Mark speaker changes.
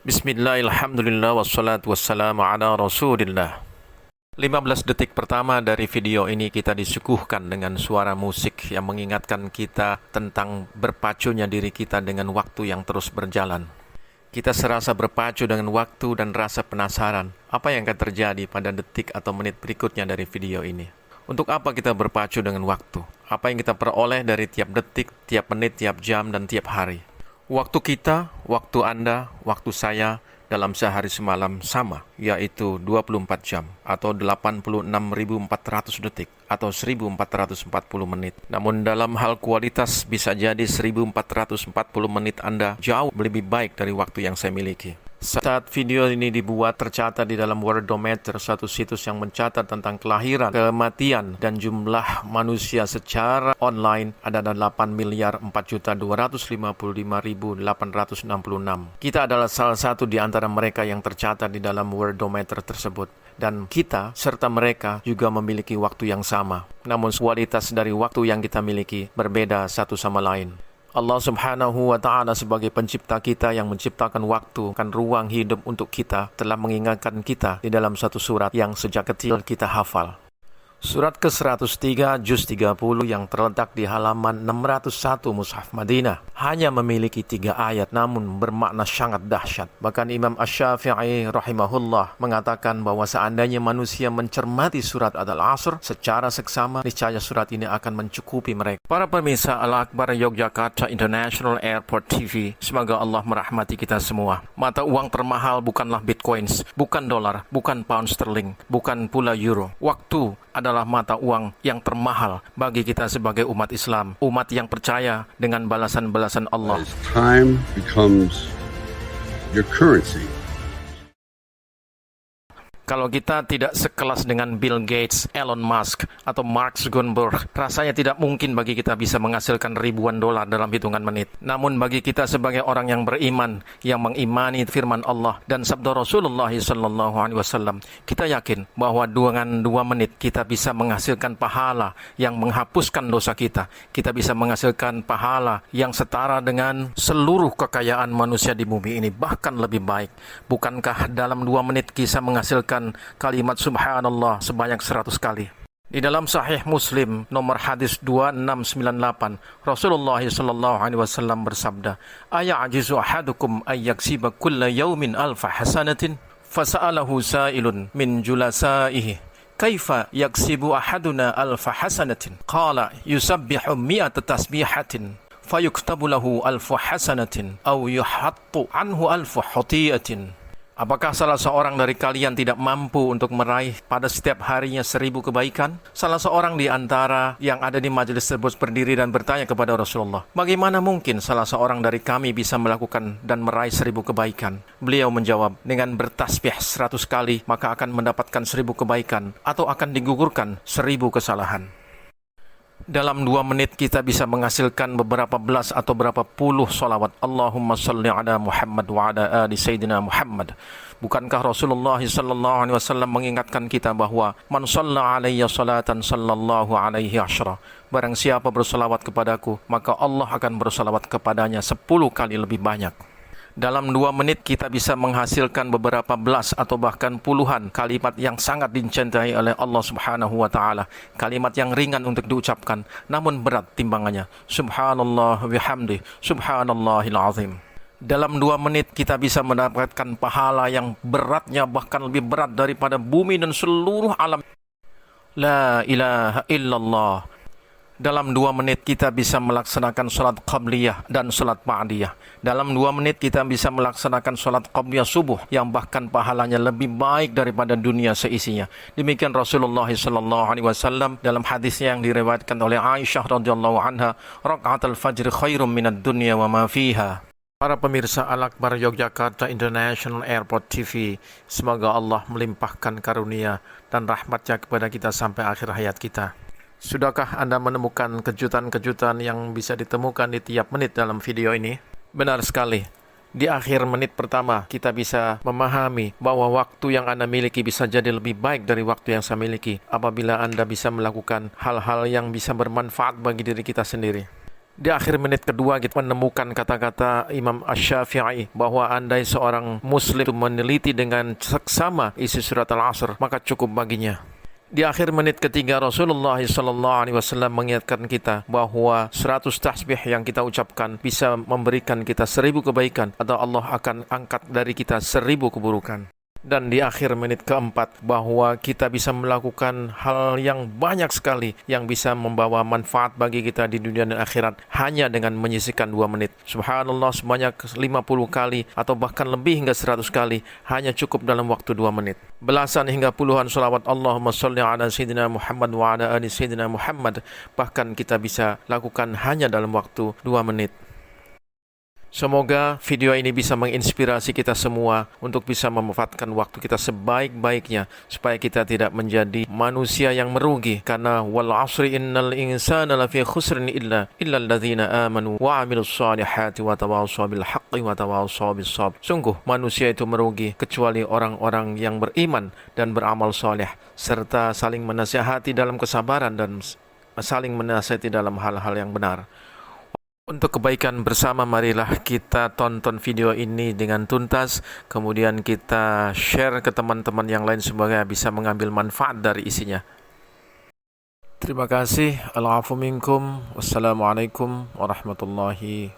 Speaker 1: Bismillahirrahmanirrahim wassalatu wassalamu ala rasulillah. 15 detik pertama dari video ini kita disuguhkan dengan suara musik yang mengingatkan kita tentang berpacunya diri kita dengan waktu yang terus berjalan. Kita serasa berpacu dengan waktu dan rasa penasaran apa yang akan terjadi pada detik atau menit berikutnya dari video ini. Untuk apa kita berpacu dengan waktu? Apa yang kita peroleh dari tiap detik, tiap menit, tiap jam, dan tiap hari? Waktu kita, waktu Anda, waktu saya dalam sehari semalam sama, yaitu 24 jam atau 86.400 detik atau 1.440 menit. Namun dalam hal kualitas bisa jadi 1.440 menit Anda jauh lebih baik dari waktu yang saya miliki. Saat video ini dibuat, tercatat di dalam Worldometer, satu situs yang mencatat tentang kelahiran, kematian, dan jumlah manusia secara online ada 8.455.866. Kita adalah salah satu di antara mereka yang tercatat di dalam Worldometer tersebut. Dan kita serta mereka juga memiliki waktu yang sama. Namun kualitas dari waktu yang kita miliki berbeda satu sama lain. Allah subhanahu wa ta'ala sebagai pencipta kita yang menciptakan waktu dan ruang hidup untuk kita telah mengingatkan kita di dalam satu surat yang sejak kecil kita hafal. Surat ke-103 juz 30 yang terletak di halaman 601 Mushaf Madinah hanya memiliki 3 ayat namun bermakna sangat dahsyat. Bahkan Imam Asy-Syafi'i rahimahullah mengatakan bahwa seandainya manusia mencermati surat Al-Asr secara seksama, niscaya surat ini akan mencukupi mereka. Para pemirsa Al-Akbar Yogyakarta International Airport TV, semoga Allah merahmati kita semua. Mata uang termahal bukanlah bitcoins, bukan dolar, bukan pound sterling, bukan pula euro. Waktu adalah mata uang yang termahal bagi kita sebagai umat Islam, umat yang percaya dengan balasan-balasan Allah.
Speaker 2: As time becomes your currency.
Speaker 1: Kalau kita tidak sekelas dengan Bill Gates, Elon Musk, atau Mark Zuckerberg, rasanya tidak mungkin bagi kita bisa menghasilkan ribuan dolar dalam hitungan menit. Namun bagi kita sebagai orang yang beriman, yang mengimani firman Allah dan sabda Rasulullah SAW, kita yakin bahwa dengan 2 menit kita bisa menghasilkan pahala yang menghapuskan dosa kita. Kita bisa menghasilkan pahala yang setara dengan seluruh kekayaan manusia di bumi ini, bahkan lebih baik. Bukankah dalam 2 menit kita menghasilkan kalimat subhanallah sebanyak 100 kali? Di dalam Sahih Muslim nomor hadis 2698, Rasulullah SAW bersabda, "Aya'jizu ahadukum ayyaksiba kulla yawmin alfa hasanatin?" Fasa'alahu sa'ilun min julasaihi, "Kaifa yaksibu ahaduna alfa hasanatin?" Qala, "Yusabbihu mi'ata tasbihatin fayuktabu lahu alfu hasanatin aw yuhattu anhu alfu khati'atin." Apakah salah seorang dari kalian tidak mampu untuk meraih pada setiap harinya 1000 kebaikan? Salah seorang di antara yang ada di majelis tersebut berdiri dan bertanya kepada Rasulullah, "Bagaimana mungkin salah seorang dari kami bisa melakukan dan meraih 1000 kebaikan?" Beliau menjawab, "Dengan bertasbih 100 kali, maka akan mendapatkan 1000 kebaikan, atau akan digugurkan 1000 kesalahan." Dalam 2 menit kita bisa menghasilkan beberapa belas atau berapa puluh salawat. Allahumma salli ala Muhammad wa ala ali Sayyidina Muhammad. Bukankah Rasulullah SAW mengingatkan kita bahwa man shalla alayya salatan sallallahu alaihi asyra. Barang siapa bersalawat kepadaku, maka Allah akan bersalawat kepadanya 10 kali lebih banyak. Dalam 2 menit kita bisa menghasilkan beberapa belas atau bahkan puluhan kalimat yang sangat dicintai oleh Allah subhanahu wa ta'ala. Kalimat yang ringan untuk diucapkan, namun berat timbangannya. Subhanallah bihamdi, subhanallahil azim. Dalam 2 menit kita bisa mendapatkan pahala yang beratnya bahkan lebih berat daripada bumi dan seluruh alam. La ilaha illallah. Dalam 2 menit kita bisa melaksanakan salat qabliyah dan salat ba'diyah. Dalam 2 menit kita bisa melaksanakan salat qabliyah subuh yang bahkan pahalanya lebih baik daripada dunia seisinya. Demikian Rasulullah SAW dalam hadisnya yang diriwayatkan oleh Aisyah radhiyallahu anha, "Raka'atul fajr khairum minad dunya wa ma fiha." Para pemirsa Al-Akbar Yogyakarta International Airport TV, semoga Allah melimpahkan karunia dan rahmatnya kepada kita sampai akhir hayat kita. Sudahkah Anda menemukan kejutan-kejutan yang bisa ditemukan di tiap menit dalam video ini? Benar sekali. Di akhir menit pertama, kita bisa memahami bahwa waktu yang Anda miliki bisa jadi lebih baik dari waktu yang saya miliki apabila Anda bisa melakukan hal-hal yang bisa bermanfaat bagi diri kita sendiri. Di akhir menit kedua kita menemukan kata-kata Imam Asy-Syafi'i bahwa andai seorang muslim itu meneliti dengan seksama isi surat Al-Asr, maka cukup baginya. Di akhir menit ketiga Rasulullah SAW mengingatkan kita bahwa 100 tasbih yang kita ucapkan bisa memberikan kita 1000 kebaikan atau Allah akan angkat dari kita 1000 keburukan. Dan di akhir menit keempat bahwa kita bisa melakukan hal yang banyak sekali yang bisa membawa manfaat bagi kita di dunia dan akhirat hanya dengan menyisihkan 2 menit. Subhanallah sebanyak 50 kali atau bahkan lebih hingga 100 kali hanya cukup dalam waktu 2 menit. Belasan hingga puluhan salawat Allahumma sholli ala Sayyidina Muhammad wa ala ali Sayyidina Muhammad bahkan kita bisa lakukan hanya dalam waktu 2 menit. Semoga video ini bisa menginspirasi kita semua untuk bisa memanfaatkan waktu kita sebaik-baiknya supaya kita tidak menjadi manusia yang merugi, karena wal asri innal insana lafi khusrin illa alladzina amanu wa amilus solihati wa tawassaw bil haqqi wa tawassaw bis sabr. Sungguh manusia itu merugi kecuali orang-orang yang beriman dan beramal soleh serta saling menasihati dalam kesabaran dan saling menasihati dalam hal-hal yang benar. Untuk kebaikan bersama, marilah kita tonton video ini dengan tuntas, kemudian kita share ke teman-teman yang lain semoga bisa mengambil manfaat dari isinya. Terima kasih. Al-afu minkum. Wassalamualaikum warahmatullahi